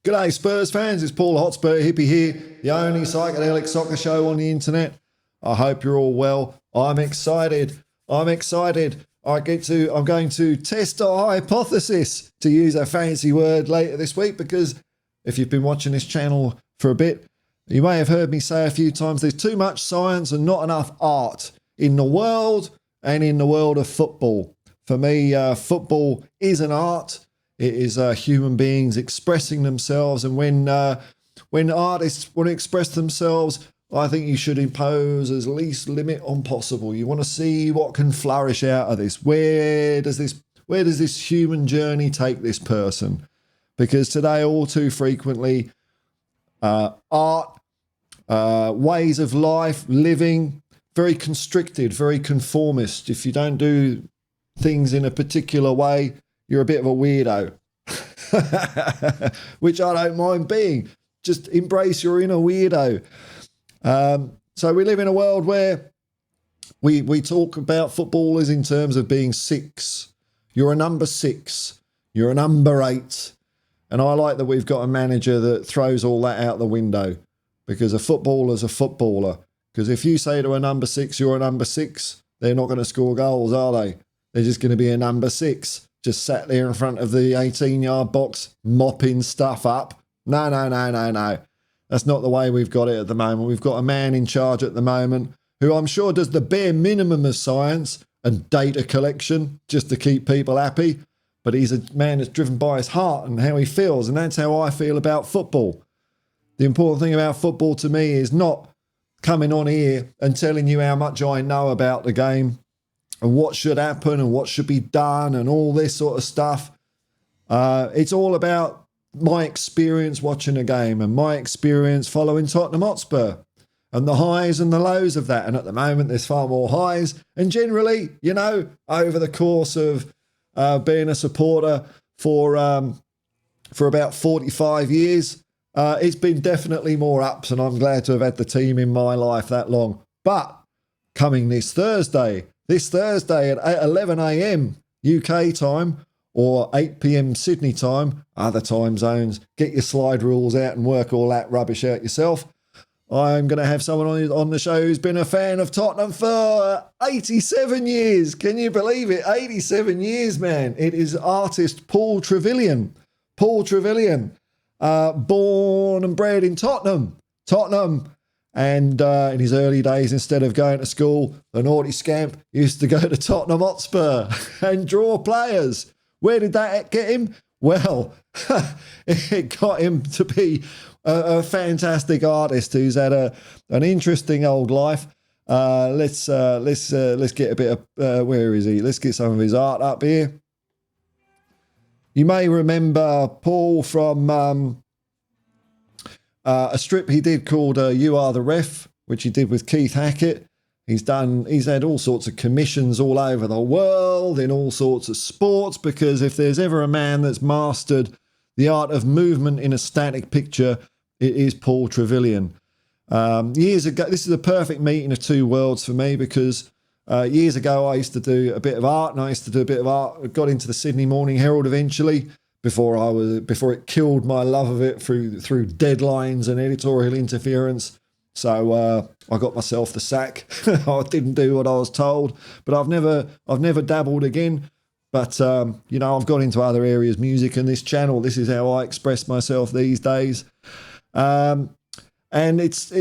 G'day Spurs fans, it's Paul Hotspur Hippie here, the only psychedelic soccer show on the internet. I hope you're all well. I'm excited. I'm going to test a hypothesis, to use a fancy word, later this week, because if you've been watching this channel for a bit, you may have heard me say a few times there's too much science and not enough art in the world and in the world of football. For me, football is an art. It is human beings expressing themselves, and when artists want to express themselves, I think you should impose as least limit on possible. You want to see what can flourish out of this. Where does this human journey take this person? Because today, all too frequently, art, ways of life, living, very constricted, very conformist. If you don't do things in a particular way, you're a bit of a weirdo, which I don't mind being. Just embrace your inner weirdo. So we live in a world where we talk about footballers in terms of being six. You're a number 6. You're a number 8. And I like that we've got a manager that throws all that out the window, because a footballer's a footballer. Because if you say to a number 6, you're a number 6, they're not going to score goals, are they? They're just going to be a number 6. Just sat there in front of the 18-yard box, mopping stuff up. No. That's not the way we've got it at the moment. We've got a man in charge at the moment who I'm sure does the bare minimum of science and data collection just to keep people happy. But he's a man that's driven by his heart and how he feels, and that's how I feel about football. The important thing about football to me is not coming on here and telling you how much I know about the game and what should happen and what should be done and all this sort of stuff. It's all about my experience watching a game and my experience following Tottenham Hotspur and the highs and the lows of that. And at the moment, there's far more highs. And generally, over the course of being a supporter for about 45 years, it's been definitely more ups, and I'm glad to have had the team in my life that long. But coming this Thursday at 11 a.m. UK time or 8 p.m. Sydney time, other time zones, get your slide rules out and work all that rubbish out yourself. I'm going to have someone on the show who's been a fan of Tottenham for 87 years. Can you believe it? 87 years, man. It is artist Paul Travillian. Paul Travillian, born and bred in Tottenham. And in his early days, instead of going to school, the naughty scamp used to go to Tottenham Hotspur and draw players. Where did that get him? Well, it got him to be a fantastic artist who's had an interesting old life. Let's get a bit of where is he? Let's get some of his art up here. You may remember Paul from a strip he did called You Are the Ref, which he did with Keith Hackett. He's had all sorts of commissions all over the world in all sorts of sports, because if there's ever a man that's mastered the art of movement in a static picture, it is Paul Travillian. Years ago, this is a perfect meeting of two worlds for me, because years ago I used to do a bit of art, and I got into the Sydney Morning Herald eventually, before it killed my love of it through deadlines and editorial interference. So I got myself the sack. I didn't do what I was told, but I've never dabbled again. But I've got into other areas, music and this channel. This is how I express myself these days. And it's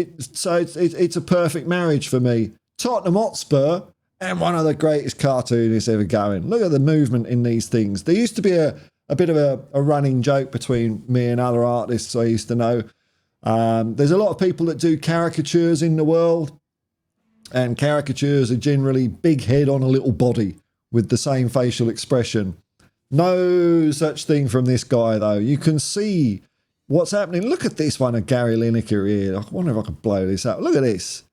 a perfect marriage for me. Tottenham Hotspur and one of the greatest cartoonists ever going. Look at the movement in these things. There used to be a bit of a running joke between me and other artists I used to know. There's a lot of people that do caricatures in the world, and caricatures are generally big head on a little body with the same facial expression. No such thing from this guy, though. You can see what's happening. Look at this one of Gary Lineker here. I wonder if I can blow this up. Look at this.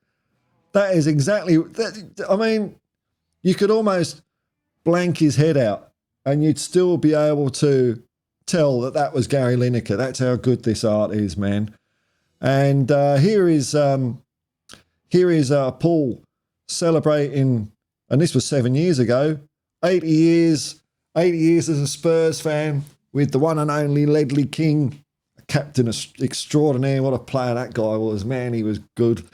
That is exactly that. I mean, you could almost blank his head out and you'd still be able to tell that was Gary Lineker. That's how good this art is, man. And here is Paul celebrating, and this was 7 years ago, 80 years as a Spurs fan with the one and only Ledley King, captain extraordinaire. What a player that guy was, man. He was good.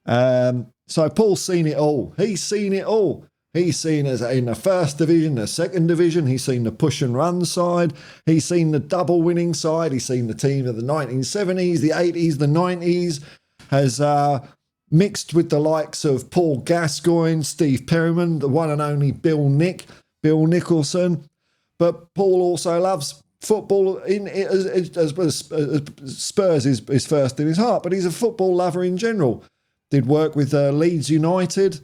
So Paul's seen it all. He's seen it all. He's seen us in the first division, the second division. He's seen the push and run side. He's seen the double winning side. He's seen the team of the 1970s, the 80s, the 90s. Has mixed with the likes of Paul Gascoigne, Steve Perryman, the one and only Bill Nicholson. But Paul also loves football as well as Spurs is first in his heart. But he's a football lover in general. Did work with Leeds United.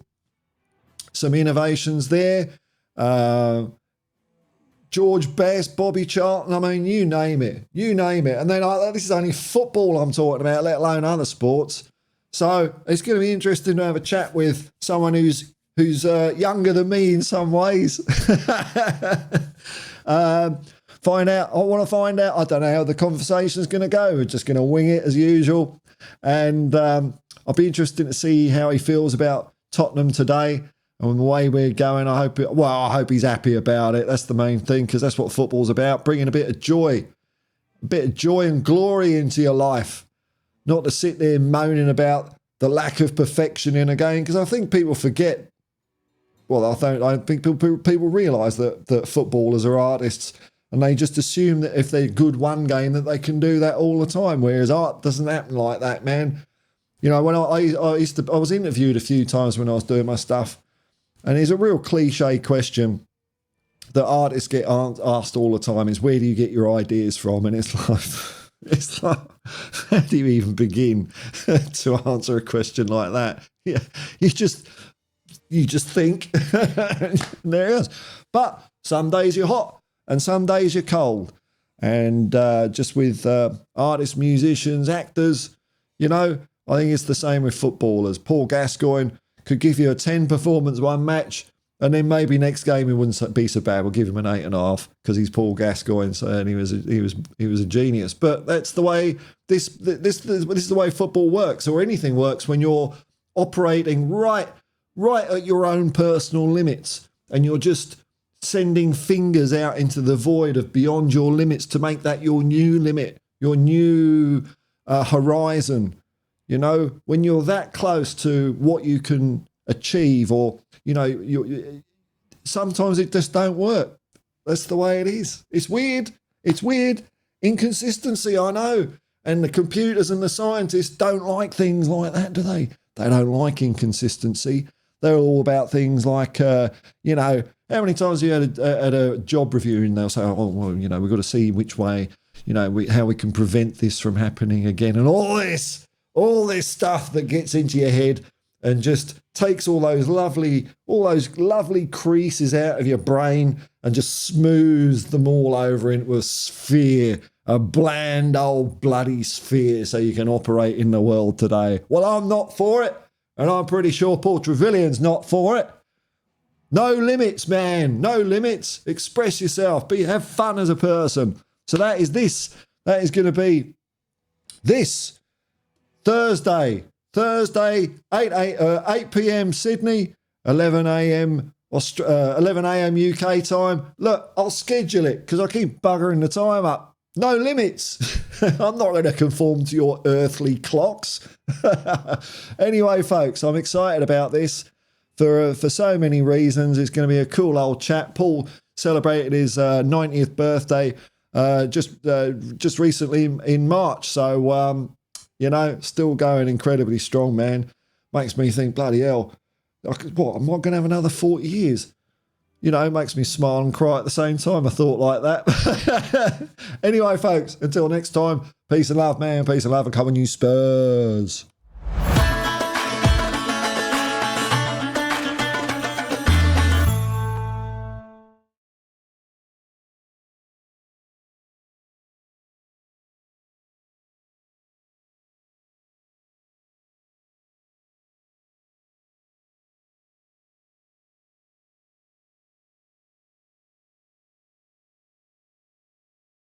Some innovations there. George Best, Bobby Charlton, I mean, you name it. You name it. And then this is only football I'm talking about, let alone other sports. So it's going to be interesting to have a chat with someone who's younger than me in some ways. I want to find out. I don't know how the conversation's going to go. We're just going to wing it as usual. And I'll be interested to see how he feels about Tottenham today. And the way we're going, I hope he's happy about it. That's the main thing, because that's what football's about, bringing a bit of joy and glory into your life, not to sit there moaning about the lack of perfection in a game, because I think people forget. Well, I think people realise that footballers are artists, and they just assume that if they're good one game that they can do that all the time, whereas art doesn't happen like that, man. You know, when I was interviewed a few times when I was doing my stuff. And it's a real cliche question that artists get asked all the time is, where do you get your ideas from? And it's like, how do you even begin to answer a question like that? Yeah, you just think, and there it is. But some days you're hot and some days you're cold. And just with artists, musicians, actors, you know, I think it's the same with footballers. Paul Gascoigne could give you a 10 performance one match, and then maybe next game he wouldn't be so bad. We'll give him an 8.5 because he's Paul Gascoigne, and he was a genius. But that's the way this is the way football works, or anything works, when you're operating right at your own personal limits, and you're just sending fingers out into the void of beyond your limits to make that your new limit, your new horizon. You know, when you're that close to what you can achieve, or, you know, sometimes it just don't work. That's the way it is. It's weird. Inconsistency, I know. And the computers and the scientists don't like things like that, do they? They don't like inconsistency. They're all about things like, you know, how many times have you had a job review and they'll say, oh, well, you know, we've got to see which way, you know, how we can prevent this from happening again, and all this stuff that gets into your head and just takes all those lovely creases out of your brain and just smooths them all over into a sphere, a bland old bloody sphere, so you can operate in the world today. Well, I'm not for it, and I'm pretty sure Paul Travillian's not for it. No limits, man. No limits. Express yourself. Have fun as a person. So that is going to be this Thursday, 8 p.m. Sydney, 11 a.m. UK time. Look, I'll schedule it because I keep buggering the time up. No limits. I'm not going to conform to your earthly clocks. Anyway, folks, I'm excited about this for so many reasons. It's going to be a cool old chat. Paul celebrated his 90th birthday just recently in March. So, you know, still going incredibly strong, man. Makes me think, bloody hell, what, am I going to have another 40 years? You know, makes me smile and cry at the same time. I thought like that. Anyway, folks, until next time, peace and love, man. Peace and love, and come on, you Spurs.